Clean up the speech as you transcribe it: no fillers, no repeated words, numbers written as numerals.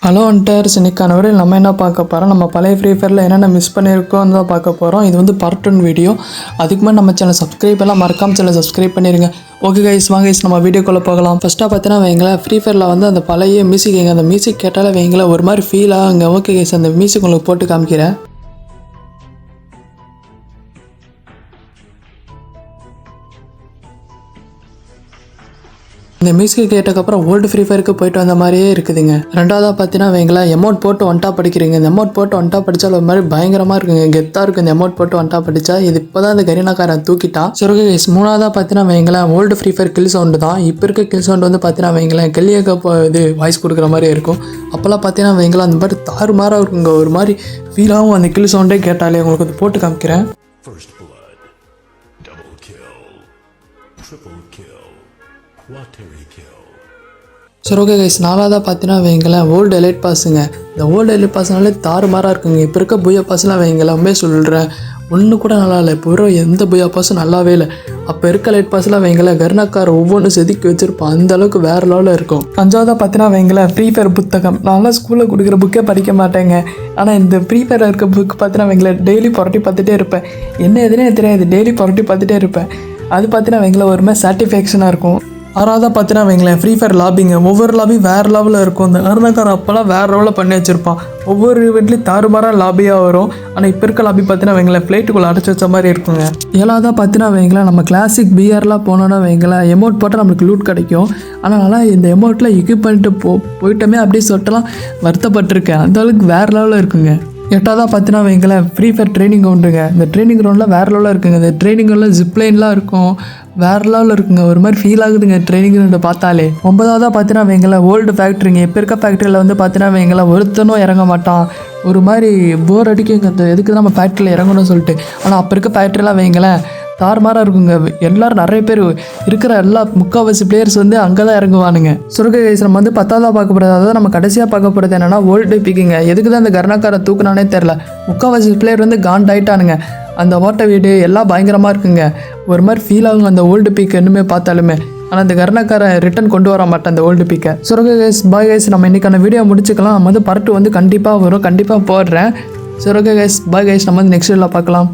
Hello அண்டர்ஸ், இன்னைக்கான வரையில் நம்ம என்ன பார்க்க போகிறோம், நம்ம பழைய ஃப்ரீ ஃபயரில் என்னென்ன மிஸ் பண்ணியிருக்கோம் தான் பார்க்க போகிறோம். இது வந்து பார்ட் 1 வீடியோ. அதுக்கு முன்னாடி நம்ம சேனல் சப்ஸ்கிரைப் எல்லாம் மறக்காம சேனல் சப்ஸ்கிரைப் பண்ணிடுங்க. ஓகே கைஸ், வாங்க கைஸ் நம்ம வீடியோக்குள்ளே போகலாம். ஃபஸ்ட்டாக பார்த்தீங்கன்னா வைங்களேன், ஃப்ரீ ஃபயரில் வந்து அந்த பழைய மியூசிக் அந்த மியூசிக் கேட்டாலே வைங்களேன் ஒரு மாதிரி ஃபீல் ஆகுங்க. ஓகே கைஸ், அந்த மியூசிக் உங்களுக்கு போட்டு காமிக்கிறேன். இந்த மியூசிக் கேட்டதுக்கப்புறம் ஓல்டு ஃப்ரீ ஃபயருக்கு போயிட்டு வந்த மாதிரியே இருக்குதுங்க. ரெண்டாவதாக பார்த்தீங்கன்னா வைங்களேன், எமௌண்ட் போட்டு ஒன்ட்டா படிக்கிறீங்க. இந்த எமௌண்ட் போட்டு ஒன்ட்டா படித்தால் ஒரு மாதிரி பயங்கரமாக இருக்குங்க, கெத்தாக இருக்கும். இந்த எமௌண்ட் போட்டு ஒன்ட்டா படித்தா இது இப்போ தான் இந்த கரீனாக்காரன் தூக்கிட்டான். சரி கைஸ், மூணாவதாக பார்த்தீங்கன்னா வைங்களேன், old Free Fire kill sound தான். இப்போ இருக்க கில் சவுண்டு வந்து பார்த்தீங்கன்னா வைங்களேன், கெல்லியாக இது வாய்ஸ் கொடுக்குற மாதிரி இருக்கும். அப்போல்லாம் பார்த்தீங்கன்னா வைங்களேன் அந்த மாதிரி தாறுமாறாக இருக்குங்க, ஒரு மாதிரி ஃபீலாகவும் அந்த கில் சவுண்டே கேட்டாலே. உங்களுக்கு வந்து போட்டு காமிக்கிறேன். First blood, double kill, triple kill, quaternary kill. சரி ஓகே கைஸ், நாலாவதாக பார்த்தீங்கன்னா வைங்களேன், ஓல்டு எலைட் பாஸுங்க. இந்த ஓல்டு எலைட் பாஸ்னாலே தாறுமாறாக இருக்குங்க. இப்போ இருக்க புயா பாஸ்லாம் வைங்களாமே சொல்கிறேன், ஒன்று கூட நல்லா இல்லை. இப்போ வர எந்த புயா பாஸும் நல்லாவே இல்லை. அப்போ இருக்க லைட் பாஸ்லாம் வைங்களேன், கர்ணக்கார ஒவ்வொன்றும் செதுக்கி வச்சுருப்பான், அந்த அளவுக்கு வேறு லெவலில் இருக்கும். அஞ்சாவதாக பார்த்தீங்கன்னா வைங்களேன், ஃப்ரீ ஃபயர் புத்தகம். நான்லாம் ஸ்கூலில் கொடுக்குற புக்கே படிக்க மாட்டேங்க. ஆனால் இந்த ஃப்ரீ ஃபயரில் இருக்க புக் பார்த்தீங்கன்னா வைங்களேன், டெய்லி புரட்டி பார்த்துட்டே இருப்பேன். என்ன எதுனே தெரியாது, டெய்லி புரட்டி பார்த்துட்டே இருப்பேன். அது பார்த்தீங்கன்னா வைங்களேன் ஒரு மாதிரி சாட்டிஸ்ஃபேக்ஷனாக இருக்கும். ஆறாவதாக பார்த்தீங்கன்னா வைங்களேன், ஃப்ரீ ஃபயர் லாபிங்க. ஒவ்வொரு லாபி வேறு லெவலில் இருக்கும். இந்த கர்ணக்காரன் அப்போல்லாம் வேறு லெவலில் பண்ணி வச்சுருப்பான். ஒவ்வொரு வீட்லேயும் தாறுமாறாக லாபியாக வரும். ஆனால் இப்போ இருக்க லாபி பார்த்தீங்கன்னா வைங்களேன், ஃப்ளைட்டுக்குள்ளே அடைச்சி வச்ச மாதிரி இருக்குங்க. ஏழாவதாக பார்த்தீங்கன்னா வைங்களேன், நம்ம கிளாசிக் பிஆர்லாம் போனோன்னா வைங்களேன், எமௌண்ட் போட்டால் நம்மளுக்கு லூட் கிடைக்கும். ஆனால் நல்லா இந்த எமௌண்ட்டில் எக்யூப் பண்ணிட்டு போயிட்டோமே அப்படியே சொல்லிட்டுலாம் வருத்தப்பட்டிருக்கேன். அந்த அளவுக்கு வேறு லெவலில் இருக்குங்க. எட்டாவதாக பார்த்தீங்கன்னா வைங்களேன், ஃப்ரீ ஃபயர் ட்ரைனிங் கிரவுண்டுங்க. இந்த ட்ரைனிங் கிரவுண்டில் வேறு லெவலில் இருக்குங்க. இந்த ட்ரைனிங் கிரவுண்டில் ஜிப்லைன்லாம் இருக்கும், வேறு லெவலில் இருக்குங்க. ஒரு மாதிரி ஃபீல் ஆகுதுங்க ட்ரைனிங் கிரவுண்டை பார்த்தாலே. ஒன்பதாவதாக பார்த்தீங்கன்னா வைங்களேன், ஓல்டு ஃபேக்ட்ரிங்க. இப்போ இருக்க ஃபேக்ட்ரியில் வந்து பார்த்தீங்கன்னா வைங்களேன், ஒருத்தனும் இறங்க மாட்டான். ஒரு மாதிரி போர் அடிக்குங்க, அந்த எதுக்கு தான் நம்ம ஃபேக்ட்ரியில் இறங்கணும்னு சொல்லிட்டு. ஆனால் அப்போ இருக்க ஃபேக்ட்ரிலாம் வைங்களேன் தாறுமாறாக இருக்குங்க. எல்லோரும் நிறைய பேர் இருக்கிற எல்லா முக்கால்வாசி பிளேயர்ஸ் வந்து அங்கே தான் இறங்குவானுங்க. சுருக்க கைஸ், நம்ம வந்து 10ஆவதாக பார்க்க போகிறது, அதாவது நம்ம கடைசியாக பார்க்க போகிறது என்னென்னா ஓல்டு பிக்குங்க. எதுக்கு தான் இந்த கர்ணக்காரை தூக்குனானே தெரில. முக்கால்வாசி பிளேயர் வந்து காண்டாயிட்டானுங்க. அந்த ஓட்ட வீடு எல்லாம் பயங்கரமாக இருக்குங்க. ஒரு மாதிரி ஃபீல் ஆகுங்க அந்த ஓல்டு பீக் இன்னுமே பார்த்தாலுமே. ஆனால் இந்த கர்ணக்காரை ரிட்டன் கொண்டு வர மாட்டேன் அந்த ஓல்டு பீக்கை. சுருக்க கைஸ், பாய் கைஸ், நம்ம இன்றைக்கான வீடியோ முடிச்சுக்கலாம். நம்ம வந்து பார்ட் 2 வந்து கண்டிப்பாக வரும், கண்டிப்பாக போடுறேன். சுருக்க கைஸ், பாய் கைஸ், நம்ம வந்து நெக்ஸ்ட் வீடியோவில் பார்க்கலாம்.